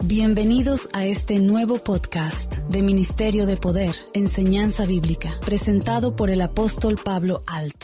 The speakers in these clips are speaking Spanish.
Bienvenidos a este nuevo podcast de Ministerio de Poder, Enseñanza Bíblica, presentado por el apóstol Pablo Alt.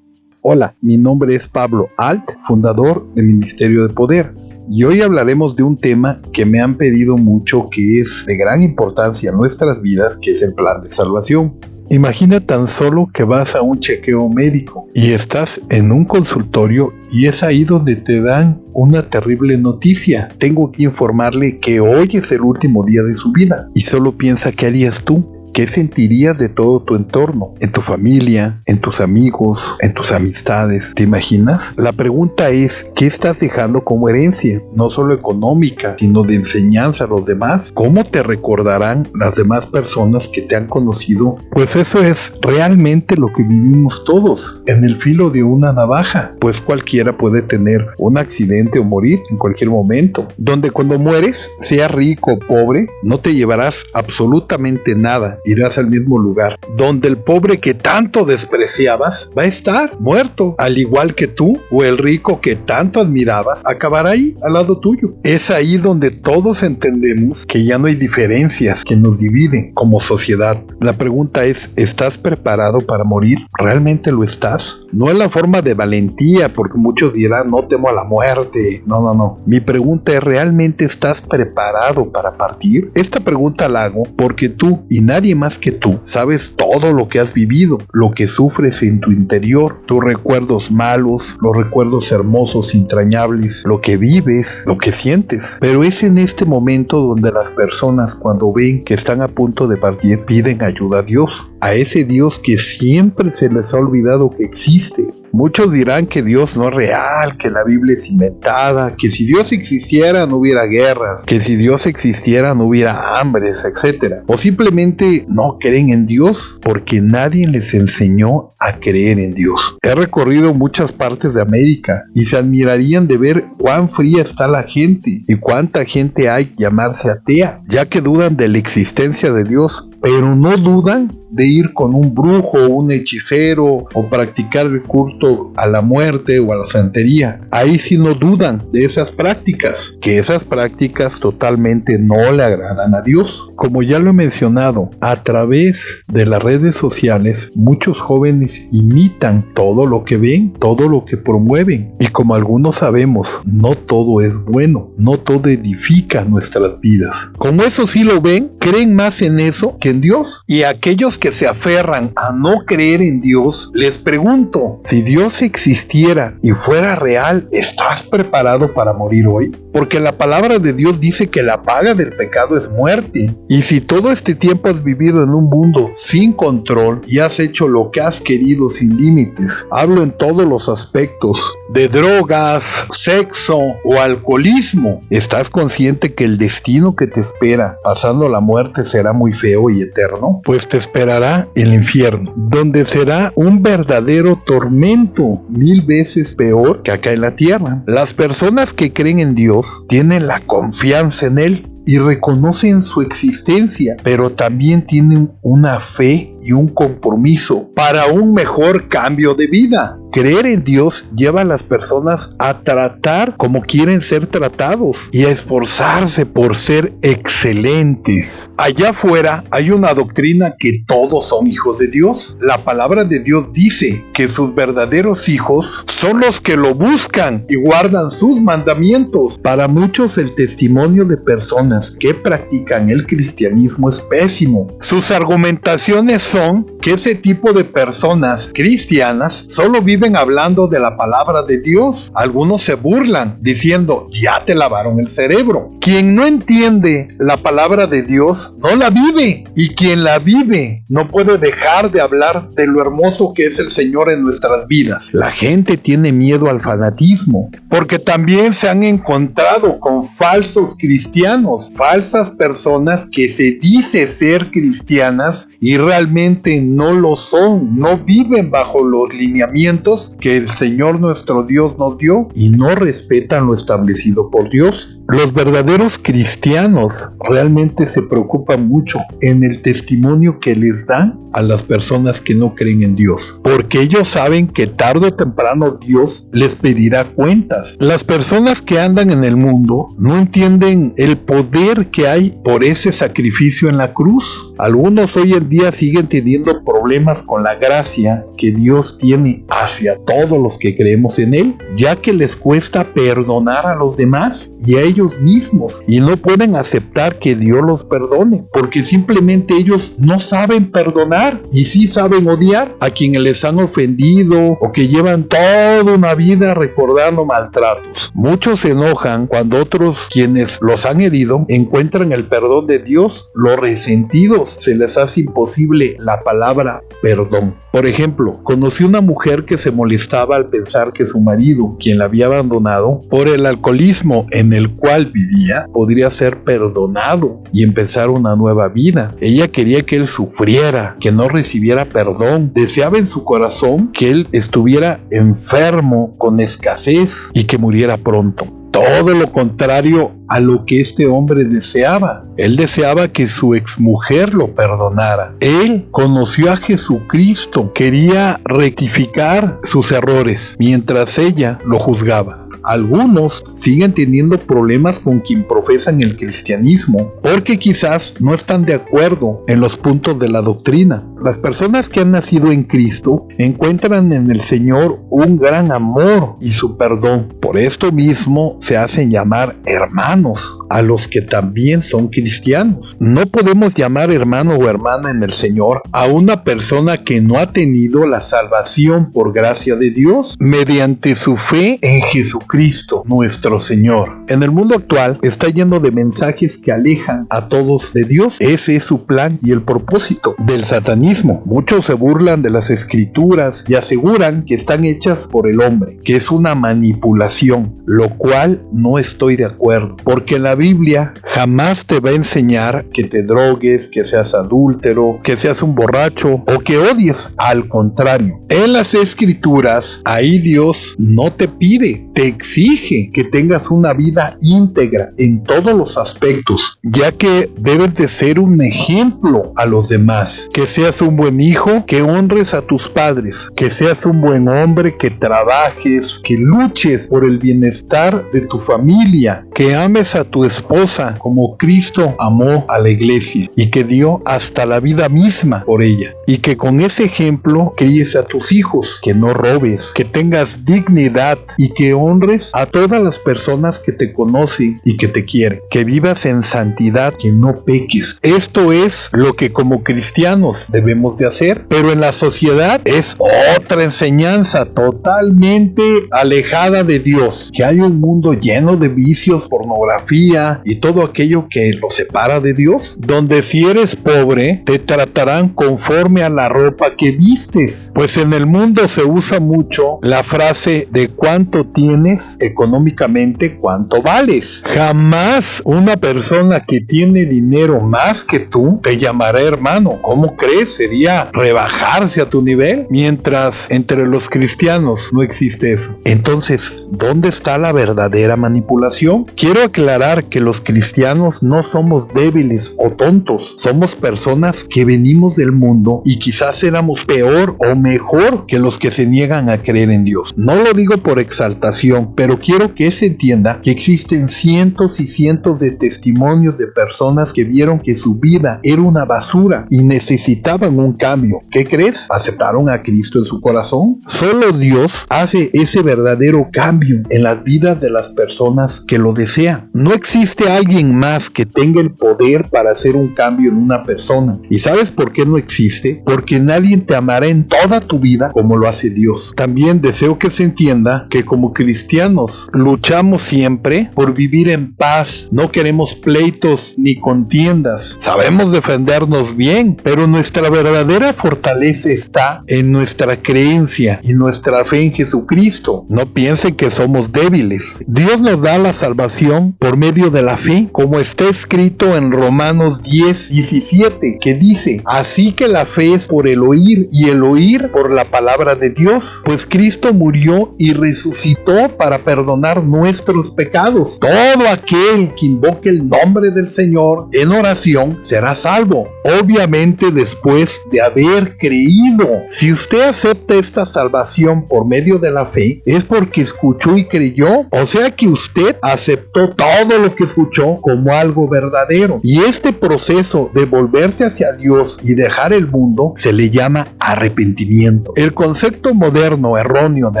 Hola, mi nombre es Pablo Alt, fundador de Ministerio de Poder, y hoy hablaremos de un tema que me han pedido mucho, que es de gran importancia en nuestras vidas, que es el plan de salvación. Imagina tan solo que vas a un chequeo médico y estás en un consultorio y es ahí donde te dan una terrible noticia. Tengo que informarle que hoy es el último día de su vida, y solo piensa qué harías tú. ¿Qué sentirías de todo tu entorno? En tu familia, en tus amigos, en tus amistades. ¿Te imaginas? La pregunta es, ¿qué estás dejando como herencia? No solo económica, sino de enseñanza a los demás. ¿Cómo te recordarán las demás personas que te han conocido? Pues eso es realmente lo que vivimos todos, en el filo de una navaja. Pues cualquiera puede tener un accidente o morir en cualquier momento. Donde cuando mueres, sea rico o pobre, no te llevarás absolutamente nada. Irás al mismo lugar, donde el pobre que tanto despreciabas va a estar muerto, al igual que tú, o el rico que tanto admirabas acabará ahí, al lado tuyo. Es ahí donde todos entendemos que ya no hay diferencias que nos dividen como sociedad. La pregunta es, ¿estás preparado para morir? ¿Realmente lo estás? No en la forma de valentía, porque muchos dirán, no temo a la muerte. No. Mi pregunta es, ¿realmente estás preparado para partir? Esta pregunta la hago porque tú y nadie más que tú sabes todo lo que has vivido, lo que sufres en tu interior, tus recuerdos malos, los recuerdos hermosos, entrañables, lo que vives, lo que sientes. Pero es en este momento donde las personas, cuando ven que están a punto de partir, piden ayuda a Dios, a ese Dios que siempre se les ha olvidado que existe. Muchos dirán que Dios no es real, que la Biblia es inventada, que si Dios existiera no hubiera guerras, que si Dios existiera no hubiera hambres, etc. O simplemente no creen en Dios porque nadie les enseñó a creer en Dios. He recorrido muchas partes de América y se admirarían de ver cuán fría está la gente y cuánta gente hay llamarse atea, ya que dudan de la existencia de Dios, pero no dudan de ir con un brujo o un hechicero o practicar el culto a la muerte o a la santería. Ahí sí no dudan de esas prácticas, que esas prácticas totalmente no le agradan a Dios. Como ya lo he mencionado, a través de las redes sociales muchos jóvenes imitan todo lo que ven, todo lo que promueven, y como algunos sabemos, no todo es bueno, no todo edifica nuestras vidas. Como eso sí lo ven, creen más en eso que en Dios. Y aquellos que se aferran a no creer en Dios, les pregunto, si Dios existiera y fuera real, ¿estás preparado para morir hoy? Porque la palabra de Dios dice que la paga del pecado es muerte. Y si todo este tiempo has vivido en un mundo sin control y has hecho lo que has querido sin límites, hablo en todos los aspectos, de drogas, sexo o alcoholismo, ¿estás consciente que el destino que te espera pasando la muerte será muy feo y eterno? Pues te esperará el infierno, donde será un verdadero tormento, 1000 veces peor que acá en la tierra. Las personas que creen en Dios tienen la confianza en Él y reconocen su existencia, pero también tienen una fe y un compromiso para un mejor cambio de vida. Creer en Dios lleva a las personas a tratar como quieren ser tratados y a esforzarse por ser excelentes. Allá afuera hay una doctrina que todos son hijos de Dios. La palabra de Dios dice que sus verdaderos hijos son los que lo buscan y guardan sus mandamientos. Para muchos el testimonio de personas que practican el cristianismo es pésimo. Sus argumentaciones son que ese tipo de personas cristianas solo viven hablando de la palabra de Dios. Algunos se burlan diciendo, ya te lavaron el cerebro. Quien no entiende la palabra de Dios no la vive, y quien la vive no puede dejar de hablar de lo hermoso que es el Señor en nuestras vidas. La gente tiene miedo al fanatismo porque también se han encontrado con falsos cristianos, falsas personas que se dice ser cristianas y realmente no lo son, no viven bajo los lineamientos que el Señor nuestro Dios nos dio y no respetan lo establecido por Dios. Los verdaderos cristianos realmente se preocupan mucho en el testimonio que les dan a las personas que no creen en Dios, porque ellos saben que tarde o temprano Dios les pedirá cuentas. Las personas que andan en el mundo no entienden el poder que hay por ese sacrificio en la cruz. Algunos hoy en día siguen teniendo problemas con la gracia que Dios tiene hacia todos los que creemos en Él, ya que les cuesta perdonar a los demás y a ellos mismos, y no pueden aceptar que Dios los perdone, porque simplemente ellos no saben perdonar y sí saben odiar a quienes les han ofendido o que llevan toda una vida recordando maltratos. Muchos se enojan cuando otros, quienes los han herido, encuentran el perdón de Dios. Los resentidos se les hace imposible la palabra perdón. Por ejemplo, conocí una mujer que se molestaba al pensar que su marido, quien la había abandonado por el alcoholismo en el cual vivía, podría ser perdonado y empezar una nueva vida. Ella quería que él sufriera, que no recibiera perdón. Deseaba en su corazón que él estuviera enfermo, con escasez, y que muriera pronto. Todo lo contrario a lo que este hombre deseaba. Él deseaba que su exmujer lo perdonara. Él conoció a Jesucristo, quería rectificar sus errores, mientras ella lo juzgaba. Algunos siguen teniendo problemas con quien profesan el cristianismo, porque quizás no están de acuerdo en los puntos de la doctrina. Las personas que han nacido en Cristo encuentran en el Señor un gran amor y su perdón. Por esto mismo se hacen llamar hermanos a los que también son cristianos. No podemos llamar hermano o hermana en el Señor a una persona que no ha tenido la salvación por gracia de Dios mediante su fe en Jesucristo nuestro Señor. En el mundo actual está lleno de mensajes que alejan a todos de Dios. Ese es su plan y el propósito del satanismo. Muchos se burlan de las escrituras y aseguran que están hechas por el hombre, que es una manipulación, lo cual no estoy de acuerdo, porque la Biblia jamás te va a enseñar que te drogues, que seas adúltero, que seas un borracho o que odies. Al contrario, en las escrituras, ahí Dios no te pide, te exige que tengas una vida íntegra en todos los aspectos, ya que debes de ser un ejemplo a los demás, que seas un buen hijo, que honres a tus padres, que seas un buen hombre, que trabajes, que luches por el bienestar de tu familia, que ames a tu esposa como Cristo amó a la iglesia y que dio hasta la vida misma por ella, y que con ese ejemplo críes a tus hijos, que no robes, que tengas dignidad y que honres a todas las personas que te conocen y que te quieren, que vivas en santidad, que no peques. Esto es lo que como cristianos debemos de hacer, pero en la sociedad es otra enseñanza totalmente alejada de Dios, que hay un mundo lleno de vicios, pornografía y todo aquello que lo separa de Dios, donde si eres pobre te tratarán conforme a la ropa que vistes, pues en el mundo se usa mucho la frase de cuánto tienes económicamente, cuánto vales. Jamás una persona que tiene dinero más que tú te llamará hermano. ¿Cómo crees? Sería rebajarse a tu nivel, mientras entre los cristianos no existe eso. Entonces, ¿dónde está la verdadera manipulación? Quiero aclarar que los cristianos no somos débiles o tontos, somos personas que venimos del mundo y quizás éramos peor o mejor que los que se niegan a creer en Dios. No lo digo por exaltación, pero quiero que se entienda que existen cientos y cientos de testimonios de personas que vieron que su vida era una basura y necesitaban un cambio. ¿Qué crees? ¿Aceptaron a Cristo en su corazón? Solo Dios hace ese verdadero cambio en las vidas de las personas que lo desean. No existe alguien más que tenga el poder para hacer un cambio en una persona. ¿Y sabes por qué no existe? Porque nadie te amará en toda tu vida como lo hace Dios. También deseo que se entienda que como cristianos luchamos siempre por vivir en paz. No queremos pleitos ni contiendas. Sabemos defendernos bien, pero nuestra verdadera fortaleza está en nuestra creencia y nuestra fe en Jesucristo. No piensen que somos débiles. Dios nos da la salvación por medio de la fe, como está escrito en Romanos 10:17, que dice: así que la fe es por el oír, y el oír por la palabra de Dios. Pues Cristo murió y resucitó para perdonar nuestros pecados. Todo aquel que invoque el nombre del Señor en oración será salvo, obviamente después de haber creído. Si usted acepta esta salvación por medio de la fe, es porque escuchó y creyó, o sea que usted aceptó todo lo que escuchó como algo verdadero. Y este proceso de volverse hacia Dios y dejar el mundo se le llama arrepentimiento. El concepto moderno erróneo de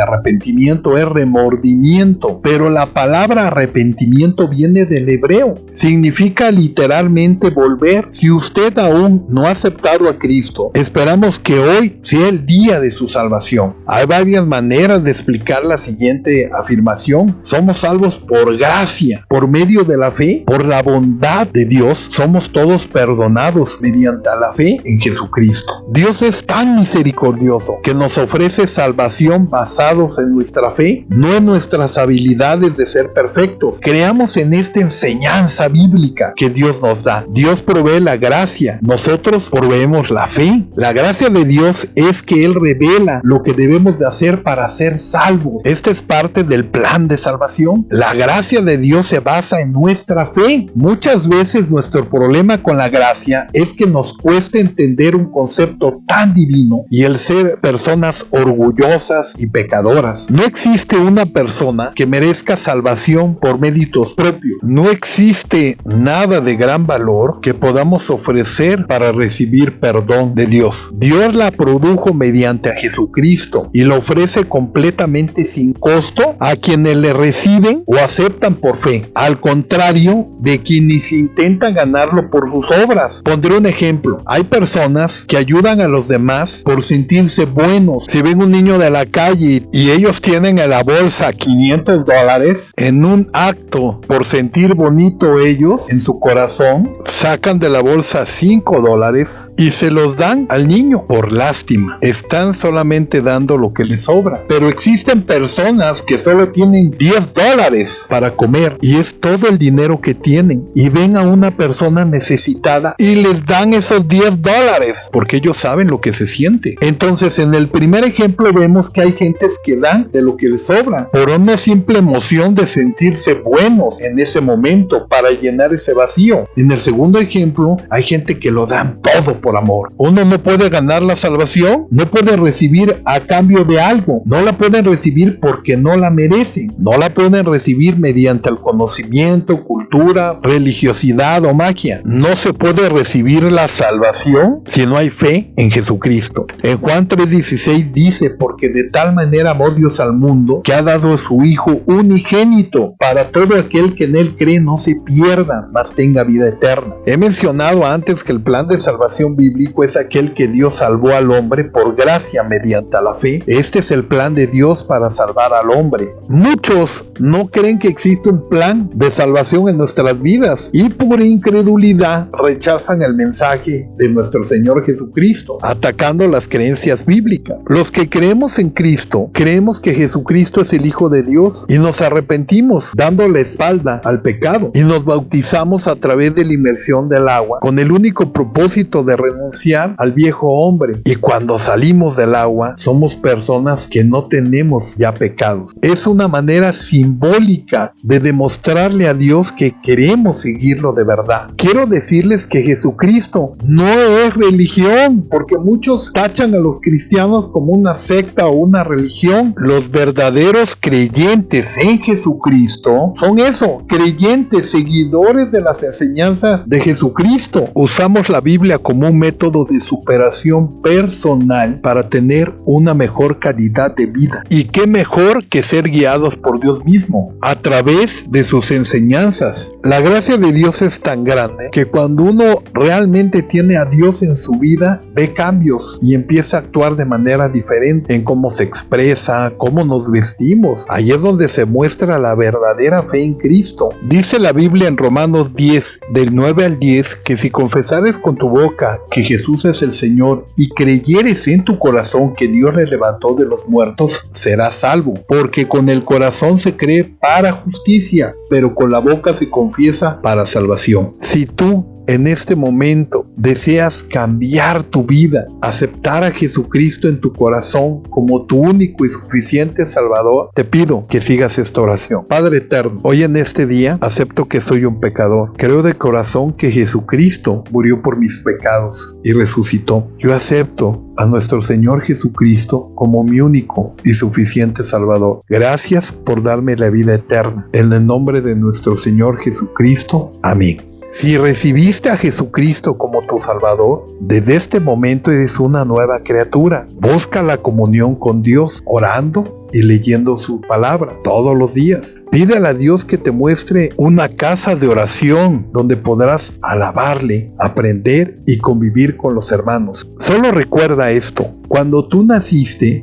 arrepentimiento es remordimiento, pero la palabra arrepentimiento viene del hebreo. Significa literalmente volver. Si usted aún no ha aceptado a Cristo, esperamos que hoy sea el día de su salvación. Hay varias maneras de explicar la siguiente afirmación: somos salvos por gracia, por medio de la fe, por la bondad de Dios. Somos todos perdonados mediante la fe en Jesucristo. Dios es tan misericordioso que nos ofrece salvación basados en nuestra fe, no en nuestras habilidades de ser perfectos. Creamos en esta enseñanza bíblica que Dios nos da. Dios provee la gracia, nosotros proveemos la fe. La gracia de Dios es que Él revela lo que debemos de hacer para ser salvos. Esta es parte del plan de salvación. La gracia de Dios se basa en nuestra fe. Muchas veces nuestro problema con la gracia es que nos cuesta entender un concepto tan divino y el ser personas orgullosas y pecadoras. No existe una persona que merezca salvación por méritos propios. No existe nada de gran valor que podamos ofrecer para recibir perdón de Dios. Dios la produjo mediante a Jesucristo y la ofrece completamente sin costo a quienes le reciben o aceptan por fe, al contrario de quienes intentan ganarlo por sus obras. Pondré un ejemplo. Hay personas que ayudan a los demás por sentirse buenos. Si ven un niño de la calle y ellos tienen en la bolsa $500, en un acto por sentir bonito ellos en su corazón, sacan de la bolsa $5 y se los dan al niño por lástima. Están solamente dando lo que les sobra. Pero existen personas que solo tienen $10 para comer y es todo el dinero que tienen, y ven a una persona necesitada y les dan esos $10 porque ellos saben lo que se siente. Entonces, en el primer ejemplo vemos que hay gentes que dan de lo que les sobra por una simple emoción de sentirse buenos en ese momento para llenar ese vacío. En el segundo ejemplo hay gente que lo dan todo por amor. Uno no puede ganar la salvación, no puede recibir a cambio de algo, no la pueden recibir porque no la merecen, no la pueden recibir mediante el conocimiento, cultura, religiosidad o magia. No se puede recibir la salvación si no hay fe en Jesucristo. En Juan 3:16 dice: porque de tal manera amó Dios al mundo que ha dado a su Hijo unigénito, para todo aquel que en Él cree no se pierda, mas tenga vida eterna. He mencionado antes que el plan de salvación bíblico es aquel que Dios salvó al hombre por gracia mediante la fe. Este es el plan de Dios para salvar al hombre. Muchos no creen que existe un plan de salvación en nuestras vidas y por incredulidad rechazan el mensaje de nuestro Señor Jesucristo, atacando las creencias bíblicas. Los que creemos en Cristo, creemos que Jesucristo es el Hijo de Dios y nos arrepentimos dando la espalda al pecado y nos bautizamos a través de la inmersión del agua con el único propósito de renunciar al viejo hombre, y cuando salimos del agua somos personas que no tenemos ya pecados. Es una manera simbólica de demostrarle a Dios que queremos seguirlo de verdad. Quiero decirles que Jesucristo no es religión, porque muchos tachan a los cristianos como una secta o una religión. Los verdaderos creyentes en Jesucristo son eso, creyentes, seguidores de las enseñanzas de Jesucristo. Usamos la Biblia como un método de superación personal para tener una mejor calidad de vida. Y qué mejor que ser guiados por Dios mismo a través de sus enseñanzas. La gracia de Dios es tan grande que cuando uno realmente tiene a Dios en su vida, ve cambios y empieza a actuar de manera diferente en cómo se expresa, cómo nos vestimos. Ahí es donde se muestra la verdadera fe en Cristo. Dice la Biblia en Romanos 10, del 9 al 10, que si confesares con tu boca que Jesús Jesús es el Señor y creyeres en tu corazón que Dios le levantó de los muertos, serás salvo, porque con el corazón se cree para justicia, pero con la boca se confiesa para salvación. Si tú en este momento deseas cambiar tu vida, aceptar a Jesucristo en tu corazón como tu único y suficiente Salvador, te pido que sigas esta oración. Padre eterno, hoy en este día acepto que soy un pecador. Creo de corazón que Jesucristo murió por mis pecados y resucitó. Yo acepto a nuestro Señor Jesucristo como mi único y suficiente Salvador. Gracias por darme la vida eterna. En el nombre de nuestro Señor Jesucristo. Amén. Si recibiste a Jesucristo como tu Salvador, desde este momento eres una nueva criatura. Busca la comunión con Dios, orando y leyendo su palabra todos los días. Pídele a Dios que te muestre una casa de oración donde podrás alabarle, aprender y convivir con los hermanos. Solo recuerda esto: cuando tú naciste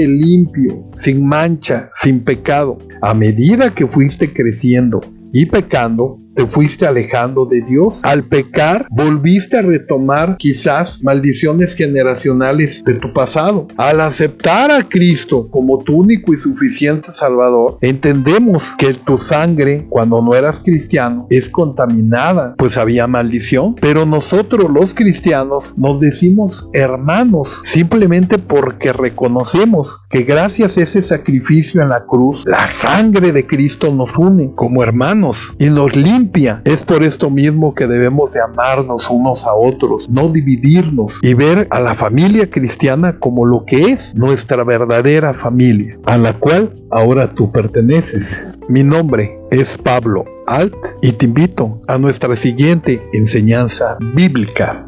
limpio, sin mancha, sin pecado. A medida que fuiste creciendo y pecando, te fuiste alejando de Dios. Al pecar, volviste a retomar quizás maldiciones generacionales de tu pasado. Al aceptar a Cristo como tu único y suficiente Salvador, entendemos que tu sangre, cuando no eras cristiano, es contaminada, pues había maldición. Pero nosotros los cristianos nos decimos hermanos, simplemente porque reconocemos que gracias a ese sacrificio en la cruz, la sangre de Cristo nos une como hermanos y nos limpia. Es por esto mismo que debemos de amarnos unos a otros, no dividirnos y ver a la familia cristiana como lo que es nuestra verdadera familia, a la cual ahora tú perteneces. Mi nombre es Pablo Alt y te invito a nuestra siguiente enseñanza bíblica.